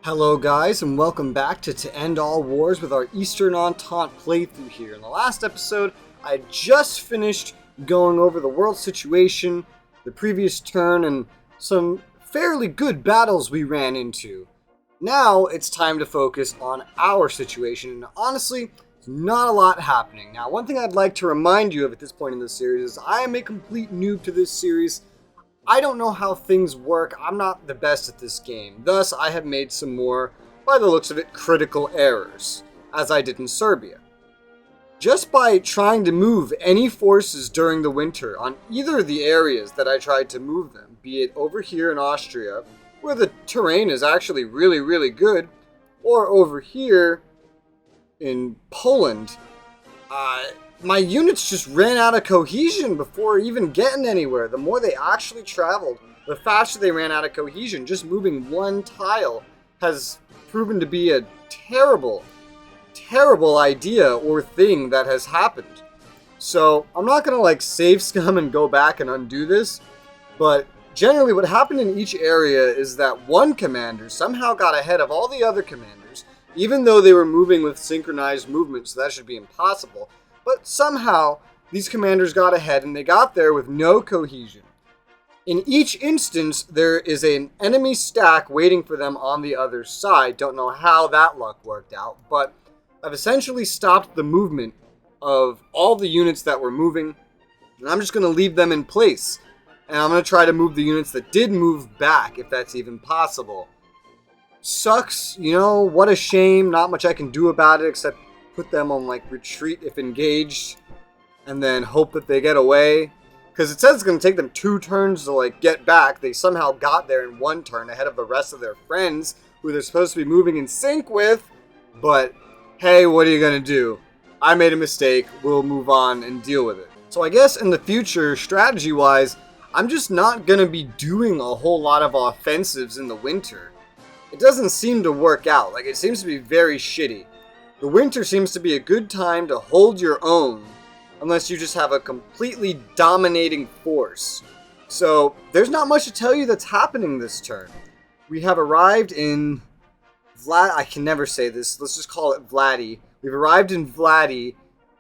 Hello guys, and welcome back to End All Wars with our Eastern Entente playthrough here. In the last episode, I just finished going over the world situation, the previous turn, and some fairly good battles we ran into. Now, it's time to focus on our situation, and honestly, there's not a lot happening. Now, one thing I'd like to remind you of at this point in the series is I am a complete noob to this series. I don't know how things work. I'm not the best at this game. Thus, I have made some more, by the looks of it, critical errors, as I did in Serbia. Just by trying to move any forces during the winter on either of the areas that I tried to move them, be it over here in Austria, where the terrain is actually really good, or over here in Poland, my units just ran out of cohesion before even getting anywhere. The more they actually traveled, the faster they ran out of cohesion. Just moving one tile has proven to be a terrible idea or thing that has happened. So I'm not going to save scum and go back and undo this, but generally what happened in each area is that one commander somehow got ahead of all the other commanders, even though they were moving with synchronized movement, so that should be impossible. But somehow, these commanders got ahead, and they got there with no cohesion. In each instance, there is an enemy stack waiting for them on the other side. Don't know how that luck worked out, but I've essentially stopped the movement of all the units that were moving, and I'm just going to leave them in place. And I'm going to try to move the units that did move back, if that's even possible. Sucks, what a shame. Not much I can do about it, except put them on retreat if engaged, and then hope that they get away, because it says it's going to take them 2 turns to get back. They somehow got there in 1 turn ahead of the rest of their friends who they're supposed to be moving in sync with. But hey, what are you going to do? I made a mistake. We'll move on and deal with it. So I guess in the future, strategy wise, I'm just not going to be doing a whole lot of offensives in the winter. It doesn't seem to work out. It seems to be very shitty. The winter seems to be a good time to hold your own, unless you just have a completely dominating force. So, there's not much to tell you that's happening this turn. We have arrived in I can never say this, let's just call it Vladi. We've arrived in Vladi,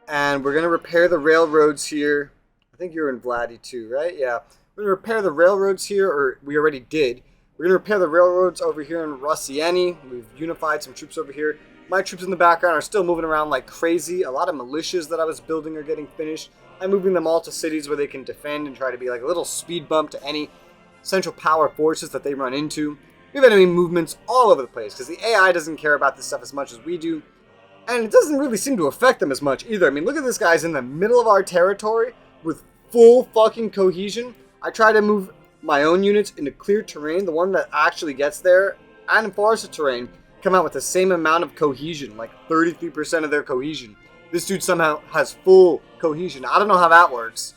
and we're going to repair the railroads here. I think you're in Vladi too, right? Yeah. We're going to repair the railroads here, or we already did. We're going to repair the railroads over here in Rossieni. We've unified some troops over here. My troops in the background are still moving around like crazy. A lot of militias that I was building are getting finished. I'm moving them all to cities where they can defend and try to be like a little speed bump to any central power forces that they run into. We have enemy movements all over the place because the AI doesn't care about this stuff as much as we do. And it doesn't really seem to affect them as much either. I mean, look at this guy's in the middle of our territory with full fucking cohesion. I try to move my own units into clear terrain, the one that actually gets there, and in forested terrain, come out with the same amount of cohesion, 33% of their cohesion. This dude somehow has full cohesion. I don't know how that works.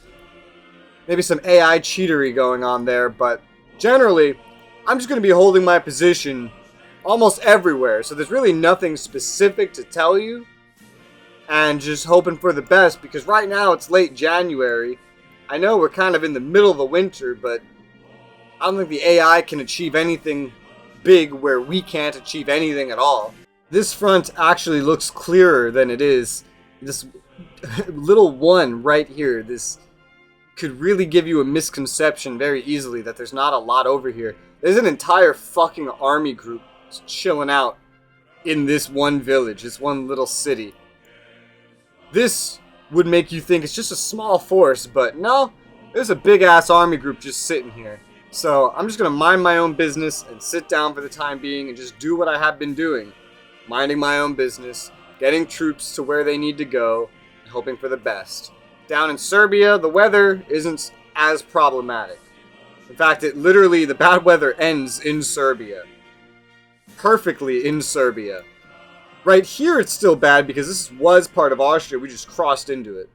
Maybe some AI cheatery going on there, but generally, I'm just going to be holding my position almost everywhere, so there's really nothing specific to tell you, and just hoping for the best, because right now it's late January. I know we're kind of in the middle of the winter, but I don't think the AI can achieve anything big where we can't achieve anything at all. This front actually looks clearer than it is. This little one right here, this could really give you a misconception very easily that there's not a lot over here. There's an entire fucking army group chilling out in this one village, this one little city. This would make you think it's just a small force, but no, there's a big ass army group just sitting here. So I'm just going to mind my own business and sit down for the time being and just do what I have been doing. Minding my own business, getting troops to where they need to go, and hoping for the best. Down in Serbia, the weather isn't as problematic. In fact, the bad weather ends in Serbia. Perfectly in Serbia. Right here it's still bad because this was part of Austria, we just crossed into it.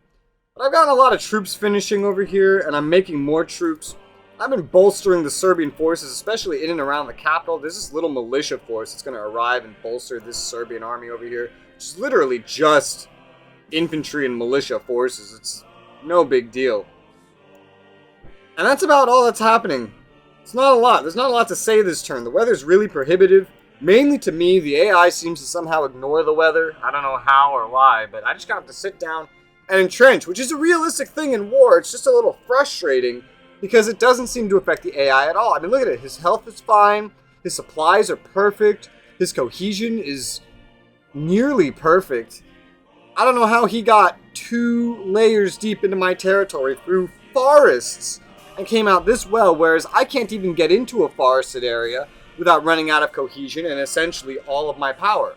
But I've gotten a lot of troops finishing over here, and I'm making more troops. I've been bolstering the Serbian forces, especially in and around the capital. There's this little militia force that's going to arrive and bolster this Serbian army over here, which is literally just infantry and militia forces. It's no big deal. And that's about all that's happening. It's not a lot. There's not a lot to say this turn. The weather's really prohibitive. Mainly to me, the AI seems to somehow ignore the weather. I don't know how or why, but I just got to sit down and entrench, which is a realistic thing in war. It's just a little frustrating because it doesn't seem to affect the AI at all. I mean, look at it. His health is fine. His supplies are perfect. His cohesion is nearly perfect. I don't know how he got 2 layers deep into my territory through forests and came out this well, whereas I can't even get into a forested area without running out of cohesion and essentially all of my power.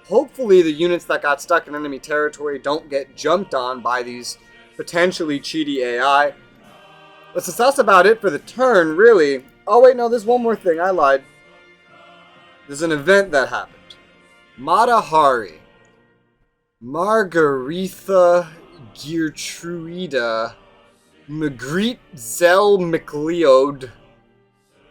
Hopefully the units that got stuck in enemy territory don't get jumped on by these potentially cheaty AI. But since that's about it for the turn, really... Oh wait, no, there's one more thing. I lied. There's an event that happened. Matahari. Margaretha Geertruida Magritte Zell McLeod.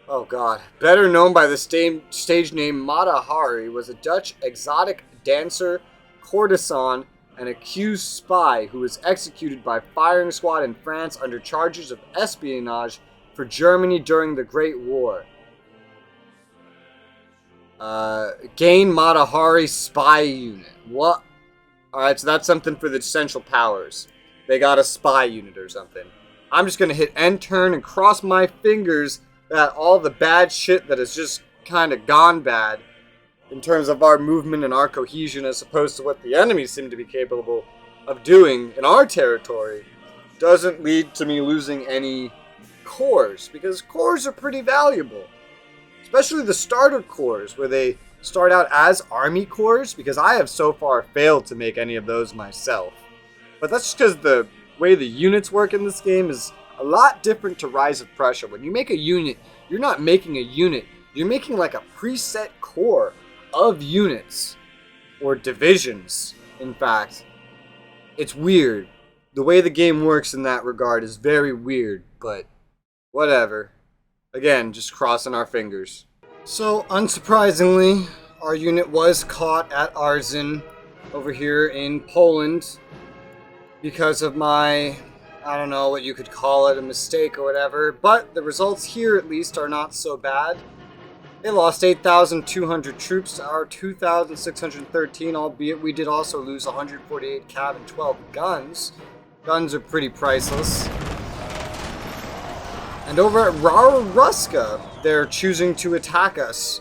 Oh god. Better known by the stage name Matahari, was a Dutch exotic dancer, courtesan, and accused spy who was executed by firing squad in France under charges of espionage for Germany during the Great War. Gain Matahari spy unit. What? Alright, so that's something for the Central Powers. They got a spy unit or something. I'm just gonna hit end turn and cross my fingers that all the bad shit that has just kind of gone bad in terms of our movement and our cohesion as opposed to what the enemies seem to be capable of doing in our territory doesn't lead to me losing any cores, because cores are pretty valuable. Especially the starter cores, where they start out as army cores, because I have so far failed to make any of those myself. But that's just because the way the units work in this game is a lot different to Rise of Prussia. When you make a unit, you're not making a unit, you're making like a preset core of units, or divisions, in fact. It's weird. The way the game works in that regard is very weird, but whatever. Again, just crossing our fingers. So, unsurprisingly, our unit was caught at Arzyn over here in Poland because of my, I don't know what you could call it, a mistake or whatever, but the results here at least are not so bad. They lost 8,200 troops to our 2,613, albeit we did also lose 148 cav and 12 guns. Guns are pretty priceless. And over at Ruska, they're choosing to attack us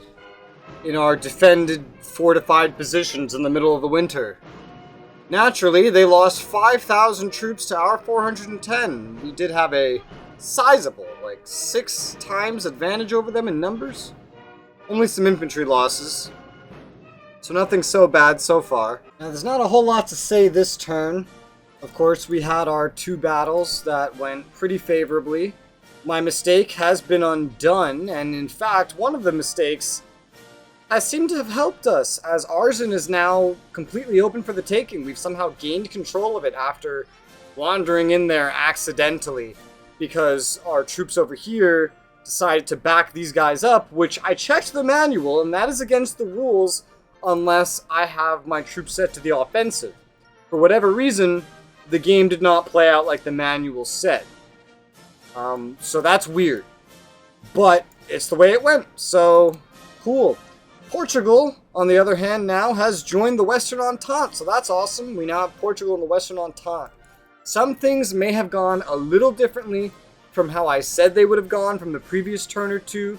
in our defended, fortified positions in the middle of the winter. Naturally, they lost 5,000 troops to our 410. We did have a sizable, like 6 times advantage over them in numbers. Only some infantry losses, so nothing so bad so far. Now, there's not a whole lot to say this turn. Of course, we had our 2 battles that went pretty favorably. My mistake has been undone, and in fact, one of the mistakes has seemed to have helped us, as Arzyn is now completely open for the taking. We've somehow gained control of it after wandering in there accidentally, because our troops over here decided to back these guys up, which I checked the manual, and that is against the rules unless I have my troops set to the offensive. For whatever reason, the game did not play out like the manual said. So that's weird. But it's the way it went, so cool. Portugal, on the other hand, now has joined the Western Entente, so that's awesome. We now have Portugal in the Western Entente. Some things may have gone a little differently from how I said they would have gone from the previous turn or two.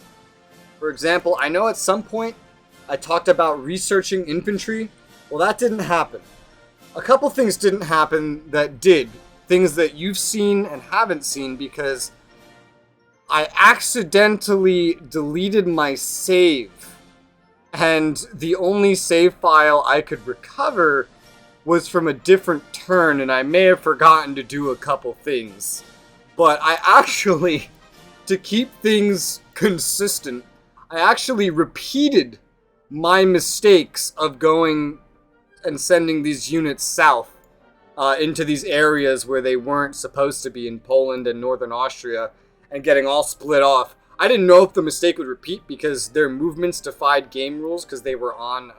For example, I know at some point I talked about researching infantry. Well, that didn't happen. A couple things didn't happen that did. Things that you've seen and haven't seen, because I accidentally deleted my save. And the only save file I could recover was from a different turn, and I may have forgotten to do a couple things. But I actually, to keep things consistent, I actually repeated my mistakes of going and sending these units south into these areas where they weren't supposed to be in Poland and Northern Austria and getting all split off. I didn't know if the mistake would repeat because their movements defied game rules because they were on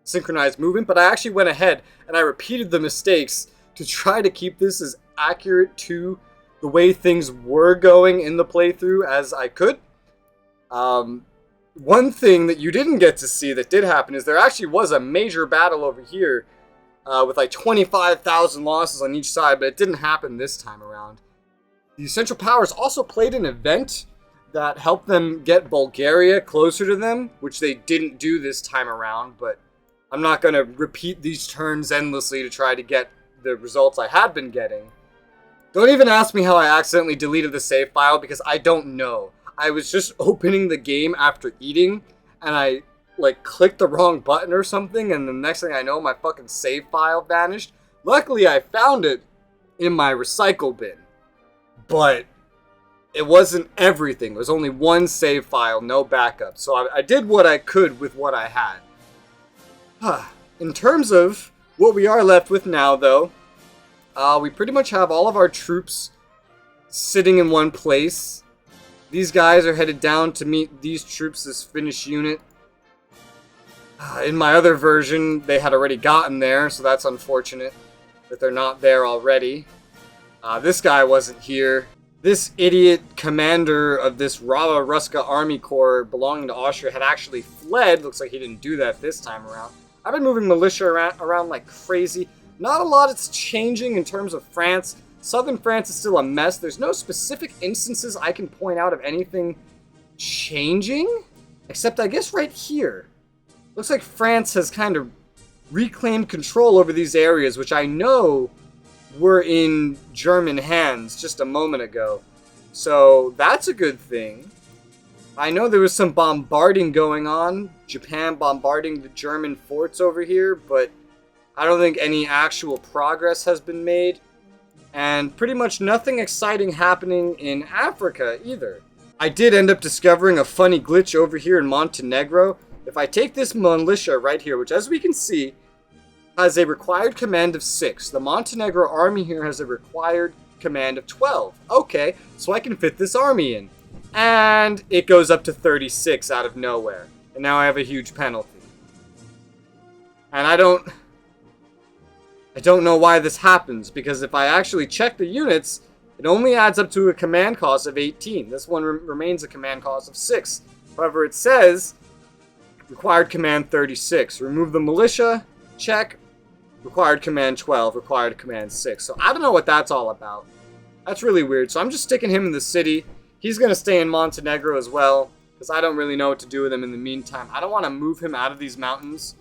synchronized movement, but I actually went ahead and I repeated the mistakes to try to keep this as accurate to the way things were going in the playthrough as I could. one thing that you didn't get to see that did happen is there actually was a major battle over here with like 25,000 losses on each side, but it didn't happen this time around. The Central Powers also played an event that helped them get Bulgaria closer to them, which they didn't do this time around, but I'm not going to repeat these turns endlessly to try to get the results I had been getting. Don't even ask me how I accidentally deleted the save file, because I don't know. I was just opening the game after eating, and I like clicked the wrong button or something, and the next thing I know, my fucking save file vanished. Luckily, I found it in my recycle bin, but it wasn't everything. It was only one save file, no backup. So I did what I could with what I had. In terms of what we are left with now, though, we pretty much have all of our troops sitting in one place. These guys are headed down to meet these troops, this Finnish unit. In my other version, they had already gotten there, so that's unfortunate that they're not there already. This guy wasn't here. This idiot commander of this Rava Ruska army corps belonging to Austria had actually fled. Looks like he didn't do that this time around. I've been moving militia around like crazy. Not a lot is changing in terms of France. Southern France is still a mess. There's no specific instances I can point out of anything changing, except I guess right here. Looks like France has kind of reclaimed control over these areas, which I know were in German hands just a moment ago. So that's a good thing. I know there was some bombarding going on. Japan bombarding the German forts over here, but I don't think any actual progress has been made. And pretty much nothing exciting happening in Africa either. I did end up discovering a funny glitch over here in Montenegro. If I take this militia right here, which as we can see, has a required command of 6. The Montenegro army here has a required command of 12. Okay, so I can fit this army in. And it goes up to 36 out of nowhere. And now I have a huge penalty. And I don't know why this happens, because if I actually check the units, it only adds up to a command cost of 18. This one remains a command cost of 6. However, it says required command 36. Remove the militia, check. Required command 12, required command 6. So I don't know what that's all about. That's really weird. So I'm just sticking him in the city. He's going to stay in Montenegro as well, because I don't really know what to do with him in the meantime. I don't want to move him out of these mountains.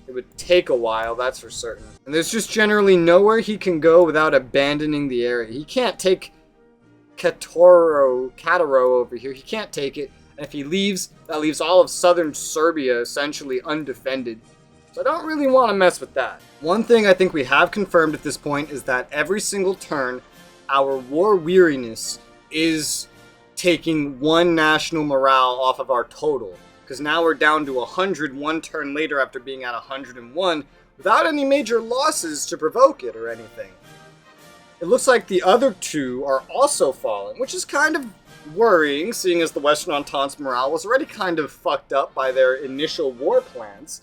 It would take a while, that's for certain. And there's just generally nowhere he can go without abandoning the area. He can't take Katoro over here. He can't take it. And if he leaves, that leaves all of southern Serbia essentially undefended. So I don't really want to mess with that. One thing I think we have confirmed at this point is that every single turn, our war weariness is taking one national morale off of our total. Because now we're down to 100 one turn later after being at 101 without any major losses to provoke it or anything. It looks like the other two are also falling, which is kind of worrying, seeing as the Western Entente's morale was already kind of fucked up by their initial war plans.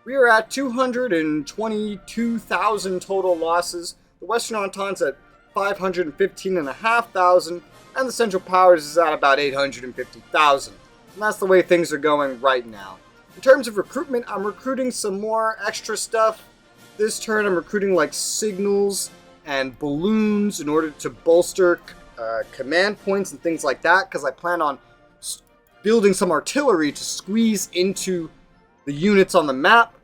We are at 222,000 total losses. The Western Entente's at 515,500, and the Central Powers is at about 850,000. And that's the way things are going right now. In terms of recruitment, I'm recruiting some more extra stuff. This turn I'm recruiting like signals and balloons in order to bolster command points and things like that, because I plan on building some artillery to squeeze into the units on the map.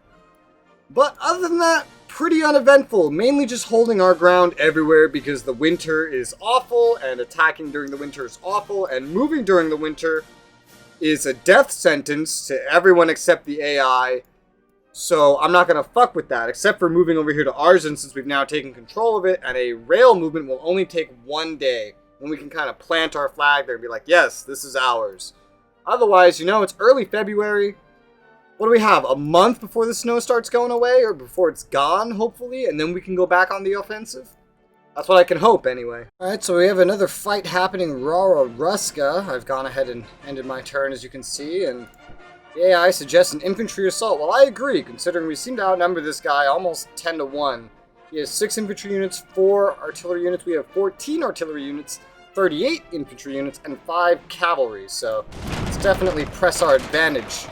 But other than that, pretty uneventful. Mainly just holding our ground everywhere because the winter is awful, and attacking during the winter is awful, and moving during the winter is a death sentence to everyone except the AI. So I'm not going to fuck with that, except for moving over here to Arzen since we've now taken control of it, and a rail movement will only take 1 day. When we can kind of plant our flag there and be like, yes, this is ours. Otherwise, you know, it's early February. What do we have? A month before the snow starts going away, or before it's gone, hopefully, and then we can go back on the offensive? That's what I can hope, anyway. Alright, so we have another fight happening in Rara Ruska. I've gone ahead and ended my turn, as you can see, and the AI suggests an infantry assault. Well, I agree, considering we seem to outnumber this guy almost 10 to 1. He has 6 infantry units, 4 artillery units. We have 14 artillery units, 38 infantry units, and 5 cavalry. So it's definitely press our advantage.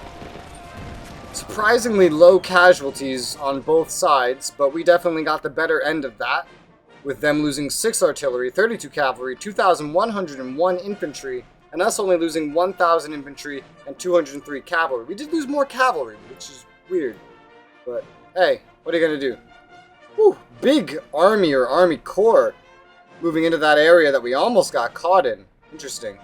Surprisingly low casualties on both sides, but we definitely got the better end of that, with them losing 6 artillery, 32 cavalry, 2,101 infantry, and us only losing 1,000 infantry and 203 cavalry. We did lose more cavalry, which is weird, but hey, what are you gonna do? Whew, big army or army corps moving into that area that we almost got caught in. Interesting.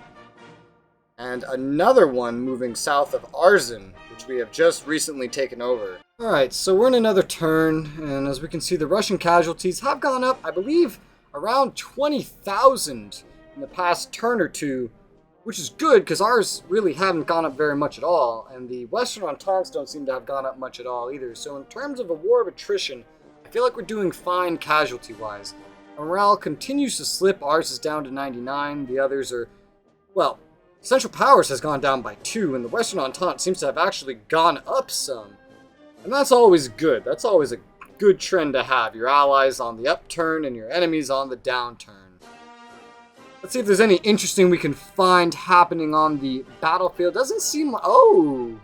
And another one moving south of Arzen, which we have just recently taken over. Alright, so we're in another turn, and as we can see, the Russian casualties have gone up, I believe, around 20,000 in the past turn or two, which is good, because ours really haven't gone up very much at all, and the Western Ententes don't seem to have gone up much at all either. So in terms of a war of attrition, I feel like we're doing fine casualty-wise. Morale continues to slip. Ours is down to 99. The others are, well, Central Powers has gone down by 2, and the Western Entente seems to have actually gone up some. And that's always good. That's always a good trend to have. Your allies on the upturn and your enemies on the downturn. Let's see if there's any interesting we can find happening on the battlefield. Doesn't seem like... Oh!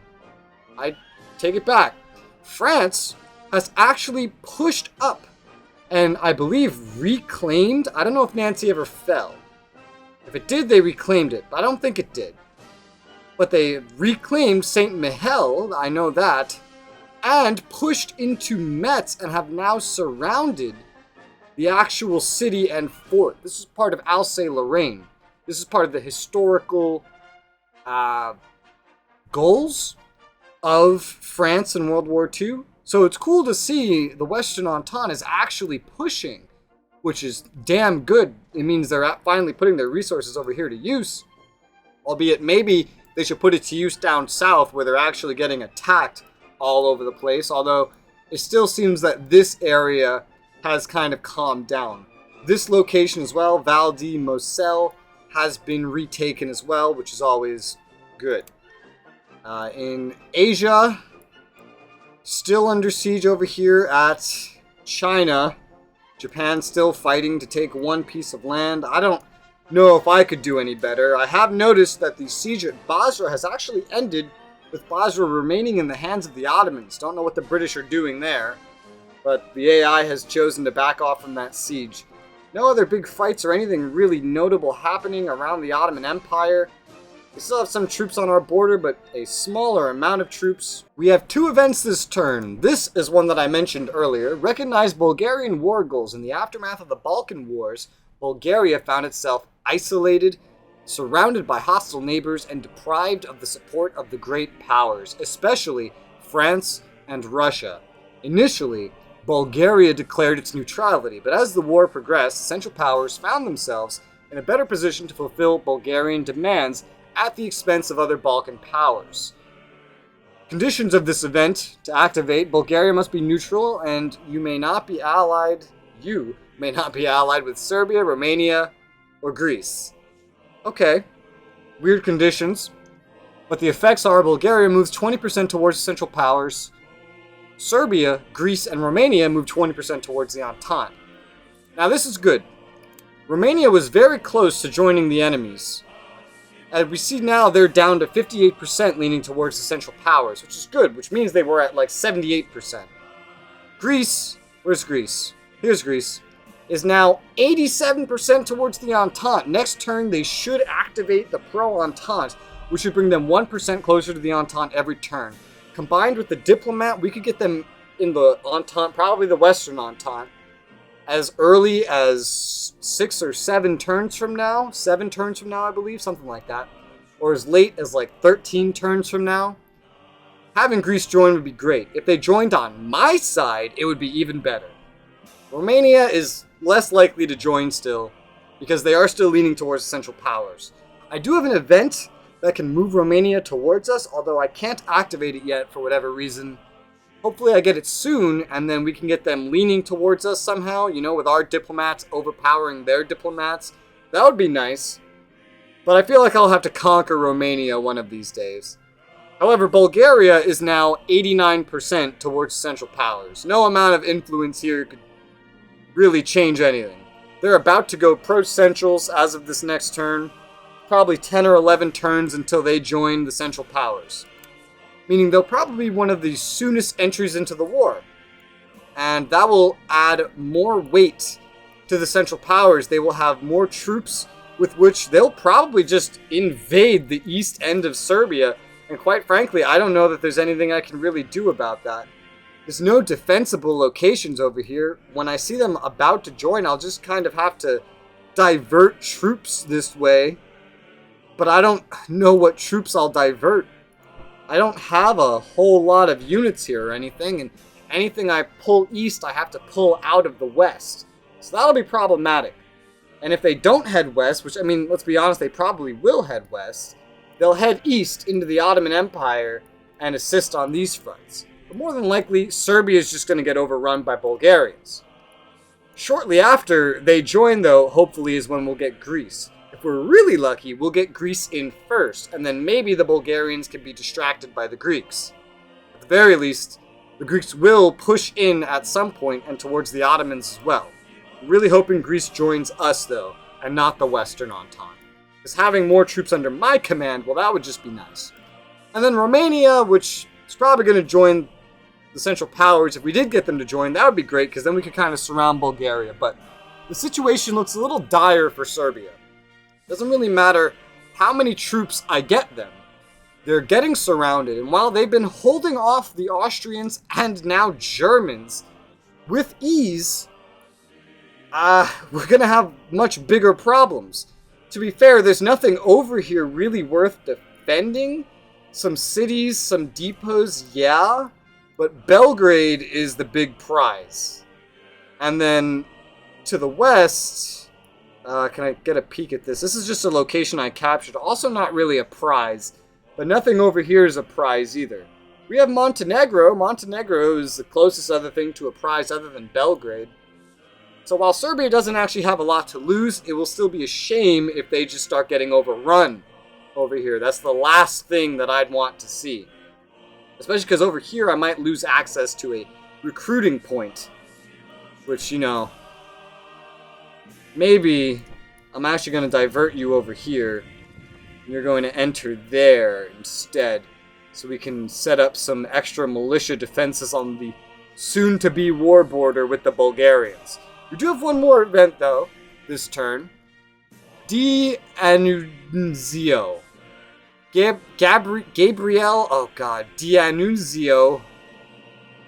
I take it back. France has actually pushed up and I believe reclaimed. I don't know if Nancy ever fell. If it did, they reclaimed it, but I don't think it did. But they reclaimed Saint Mihiel, I know that, and pushed into Metz and have now surrounded the actual city and fort. This is part of Alsace-Lorraine. This is part of the historical goals of France in World War II. So it's cool to see the Western Entente is actually pushing, which is damn good. It means they're finally putting their resources over here to use. Albeit maybe they should put it to use down south where they're actually getting attacked all over the place. Although it still seems that this area has kind of calmed down. This location as well, Val di Moselle, has been retaken as well, which is always good. In Asia, still under siege over here at China. Japan still fighting to take one piece of land. I don't know if I could do any better. I have noticed that the siege at Basra has actually ended, with Basra remaining in the hands of the Ottomans. Don't know what the British are doing there, but the AI has chosen to back off from that siege. No other big fights or anything really notable happening around the Ottoman Empire. We still have some troops on our border, but a smaller amount of troops. We have 2 events this turn. This is one that I mentioned earlier. Recognize Bulgarian war goals. In the aftermath of the Balkan Wars, Bulgaria found itself isolated, surrounded by hostile neighbors, and deprived of the support of the great powers, especially France and Russia. Initially, Bulgaria declared its neutrality, but as the war progressed, Central Powers found themselves in a better position to fulfill Bulgarian demands at the expense of other Balkan powers. Conditions of this event: to activate, Bulgaria must be neutral, and you may not be allied with Serbia, Romania, or Greece. Okay, weird conditions, but the effects are Bulgaria moves 20% towards the Central Powers, Serbia, Greece, and Romania move 20% towards the Entente. Now this is good. Romania was very close to joining the enemies. As we see now, they're down to 58% leaning towards the Central Powers, which is good, which means they were at like 78%. Greece, where's Greece? Here's Greece, is now 87% towards the Entente. Next turn, they should activate the Pro-Entente, which should bring them 1% closer to the Entente every turn. Combined with the Diplomat, we could get them in the Entente, probably the Western Entente, as early as 6 or 7 turns from now. 7 turns from now, I believe, something like that. Or as late as like 13 turns from now. Having Greece join would be great. If they joined on my side, it would be even better. Romania is less likely to join still, because they are still leaning towards the Central Powers. I do have an event that can move Romania towards us, although I can't activate it yet for whatever reason. Hopefully I get it soon, and then we can get them leaning towards us somehow, you know, with our diplomats overpowering their diplomats. That would be nice. But I feel like I'll have to conquer Romania one of these days. However, Bulgaria is now 89% towards Central Powers. No amount of influence here could really change anything. They're about to go pro-centrals as of this next turn. probably 10 or 11 turns until they join the Central Powers. Meaning they'll probably be one of the soonest entries into the war. And that will add more weight to the Central Powers. They will have more troops with which they'll probably just invade the east end of Serbia. And quite frankly, I don't know that there's anything I can really do about that. There's no defensible locations over here. When I see them about to join, I'll just kind of have to divert troops this way. But I don't know what troops I'll divert. I don't have a whole lot of units here or anything, and anything I pull east, I have to pull out of the west. So that'll be problematic. And if they don't head west, which, I mean, let's be honest, they probably will head west, they'll head east into the Ottoman Empire and assist on these fronts. But more than likely, Serbia is just going to get overrun by Bulgarians. Shortly after they join, though, hopefully is when we'll get Greece. If we're really lucky, we'll get Greece in first, and then maybe the Bulgarians can be distracted by the Greeks. At the very least, the Greeks will push in at some point and towards the Ottomans as well. I'm really hoping Greece joins us, though, and not the Western Entente. Because having more troops under my command, well, that would just be nice. And then Romania, which is probably going to join the Central Powers. If we did get them to join, that would be great, because then we could kind of surround Bulgaria. But the situation looks a little dire for Serbia. Doesn't really matter how many troops I get them. They're getting surrounded, and while they've been holding off the Austrians and now Germans with ease, we're going to have much bigger problems. To be fair, there's nothing over here really worth defending. Some cities, some depots, yeah, but Belgrade is the big prize. And then to the west... can I get a peek at this? This is just a location I captured. Also not really a prize. But nothing over here is a prize either. We have Montenegro. Montenegro is the closest other thing to a prize other than Belgrade. So while Serbia doesn't actually have a lot to lose, it will still be a shame if they just start getting overrun over here. That's the last thing that I'd want to see. Especially because over here I might lose access to a recruiting point. Which, you know... maybe I'm actually going to divert you over here. And you're going to enter there instead. So we can set up some extra militia defenses on the soon-to-be war border with the Bulgarians. We do have one more event, though, this turn. D'Annunzio. Gabriele, oh god, D'Annunzio.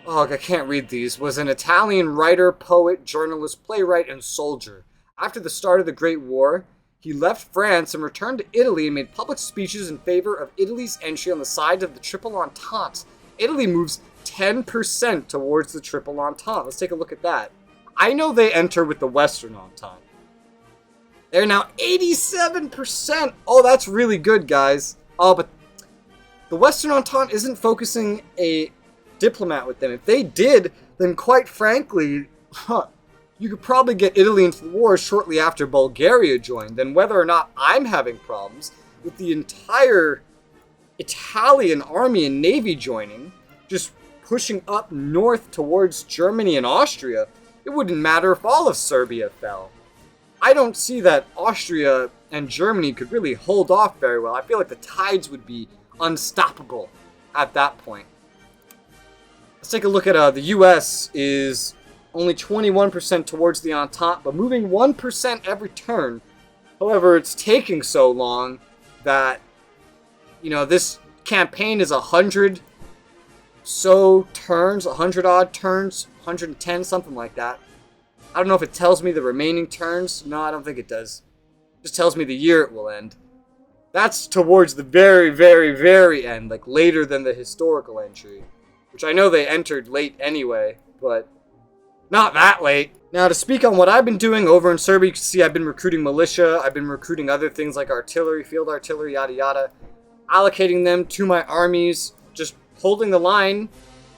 Oh, I can't read these. Was an Italian writer, poet, journalist, playwright, and soldier. After the start of the Great War, he left France and returned to Italy and made public speeches in favor of Italy's entry on the side of the Triple Entente. Italy moves 10% towards the Triple Entente. Let's take a look at that. I know they enter with the Western Entente. They're now 87%. Oh, that's really good, guys. Oh, but the Western Entente isn't focusing a diplomat with them. If they did, then quite frankly, you could probably get Italy into the war shortly after Bulgaria joined. Then whether or not I'm having problems with the entire Italian army and navy joining, just pushing up north towards Germany and Austria, it wouldn't matter if all of Serbia fell. I don't see that Austria and Germany could really hold off very well. I feel like the tides would be unstoppable at that point. Let's take a look at the US is only 21% towards the Entente, but moving 1% every turn. However, it's taking so long that, you know, this campaign is 100 so turns, 100 odd turns, 110, something like that. I don't know if it tells me the remaining turns. No, I don't think it does. It just tells me the year it will end. That's towards the very, very, very end, like later than the historical entry, which I know they entered late anyway, but not that late. Now, to speak on what I've been doing over in Serbia, you can see I've been recruiting militia, I've been recruiting other things like artillery, field artillery, yada yada, allocating them to my armies, just holding the line,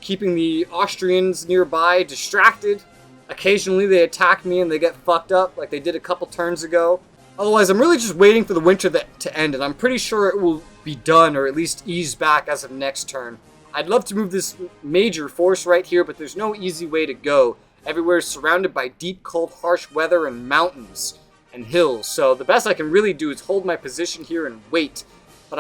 keeping the Austrians nearby distracted. Occasionally they attack me and they get fucked up like they did a couple turns ago. Otherwise, I'm really just waiting for the winter to end, and I'm pretty sure it will be done, or at least ease back as of next turn. I'd love to move this major force right here, but there's no easy way to go. Everywhere is surrounded by deep, cold, harsh weather and mountains. and hills. So the best I can really do is hold my position here and wait. But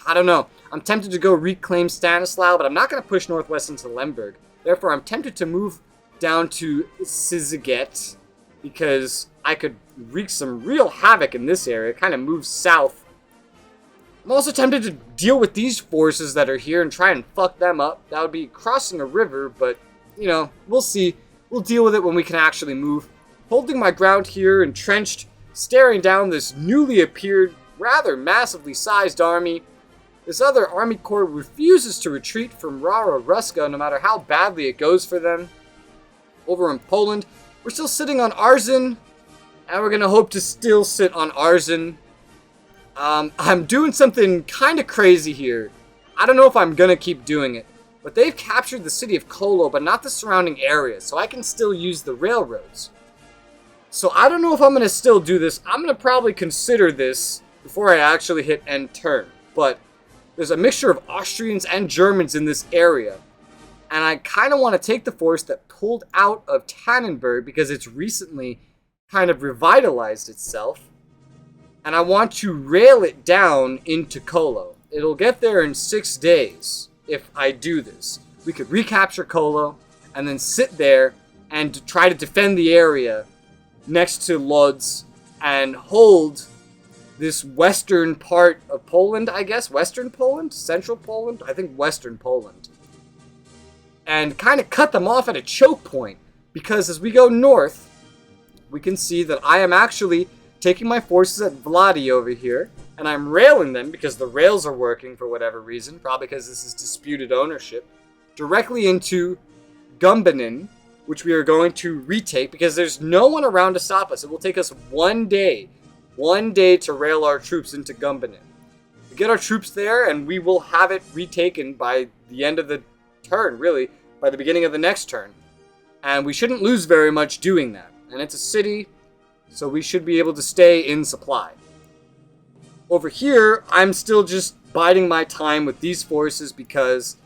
I don't know. I'm tempted to go reclaim Stanislaw, but I'm not going to push northwest into Lemberg. Therefore, I'm tempted to move down to Siziget, because I could wreak some real havoc in this area, kind of move south. I'm also tempted to deal with these forces that are here and try and fuck them up. That would be crossing a river, but, you know, we'll see. We'll deal with it when we can actually move. Holding my ground here, entrenched, staring down this newly appeared, rather massively sized army. This other army corps refuses to retreat from Rara Ruska, no matter how badly it goes for them. Over in Poland, we're still sitting on Arzin, and we're going to hope to still sit on Arzin. I'm doing something kind of crazy here. I don't know if I'm going to keep doing it, but they've captured the city of Kolo, but not the surrounding areas, so I can still use the railroads. So I don't know if I'm going to still do this. I'm going to probably consider this before I actually hit end turn, but there's a mixture of Austrians and Germans in this area, and I kind of want to take the force that pulled out of Tannenberg because it's recently kind of revitalized itself. And I want to rail it down into Kolo. It'll get there in 6 days if I do this. We could recapture Kolo and then sit there and try to defend the area next to Lodz and hold this western part of Poland, I guess. Western Poland? Central Poland? I think Western Poland. And kind of cut them off at a choke point. Because as we go north, we can see that I am actually taking my forces at Vladi over here, and I'm railing them because the rails are working for whatever reason, probably because this is disputed ownership, directly into Gumbanen, which we are going to retake because there's no one around to stop us. It will take us 1 day to rail our troops into Gumbanen. We get our troops there, and we will have it retaken by the end of the turn, really, by the beginning of the next turn. And we shouldn't lose very much doing that. And it's a city, so we should be able to stay in supply. Over here, I'm still just biding my time with these forces because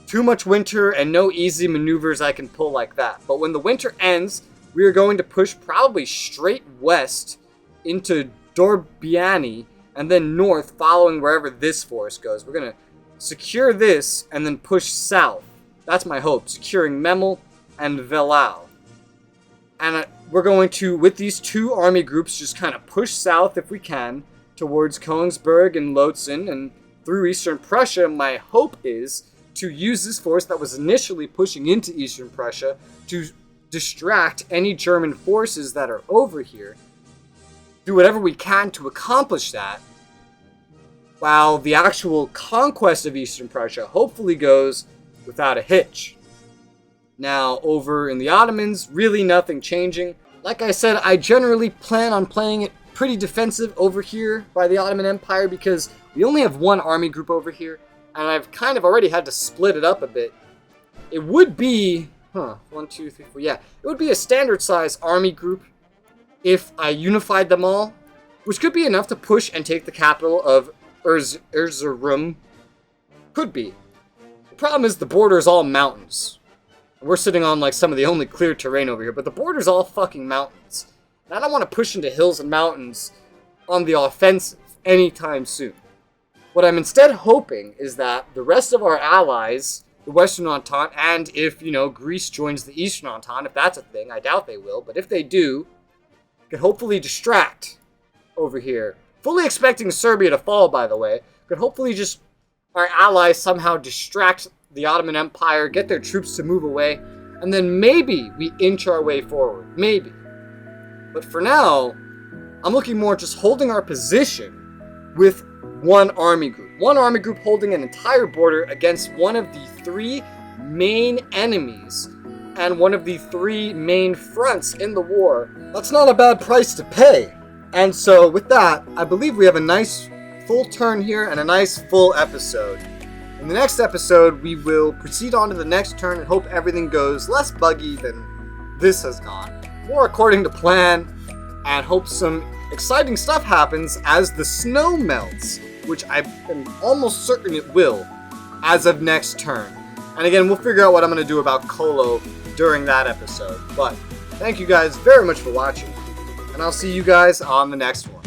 too much winter and no easy maneuvers I can pull like that. But when the winter ends, we are going to push probably straight west into Dorbiani and then north following wherever this force goes. We're going to secure this and then push south. That's my hope, securing Memel and Velau. And we're going to, with these two army groups, just kind of push south if we can towards Königsberg and Lützen and through Eastern Prussia. My hope is to use this force that was initially pushing into Eastern Prussia to distract any German forces that are over here. Do whatever we can to accomplish that, while the actual conquest of Eastern Prussia hopefully goes without a hitch. Now, over in the Ottomans, really nothing changing. Like I said, I generally plan on playing it pretty defensive over here by the Ottoman Empire because we only have one army group over here, and I've kind of already had to split it up a bit. It would be, 1, 2, 3, 4, yeah. It would be a standard size army group if I unified them all, which could be enough to push and take the capital of Erzurum. Could be. The problem is the border is all mountains. We're sitting on like some of the only clear terrain over here, but the border's all fucking mountains. And I don't want to push into hills and mountains on the offensive anytime soon. What I'm instead hoping is that the rest of our allies, the Western Entente, and if, Greece joins the Eastern Entente, if that's a thing, I doubt they will, but if they do, could hopefully distract over here. Fully expecting Serbia to fall, by the way. Could hopefully just our allies somehow distract the Ottoman Empire, get their troops to move away, and then maybe we inch our way forward. Maybe. But for now, I'm looking more just holding our position with one army group. One army group holding an entire border against one of the 3 main enemies and one of the 3 main fronts in the war. That's not a bad price to pay. And so with that, I believe we have a nice full turn here and a nice full episode. In the next episode, we will proceed on to the next turn and hope everything goes less buggy than this has gone. More according to plan, and hope some exciting stuff happens as the snow melts, which I am almost certain it will, as of next turn. And again, we'll figure out what I'm going to do about Kolo during that episode. But thank you guys very much for watching, and and I'll see you guys on the next one.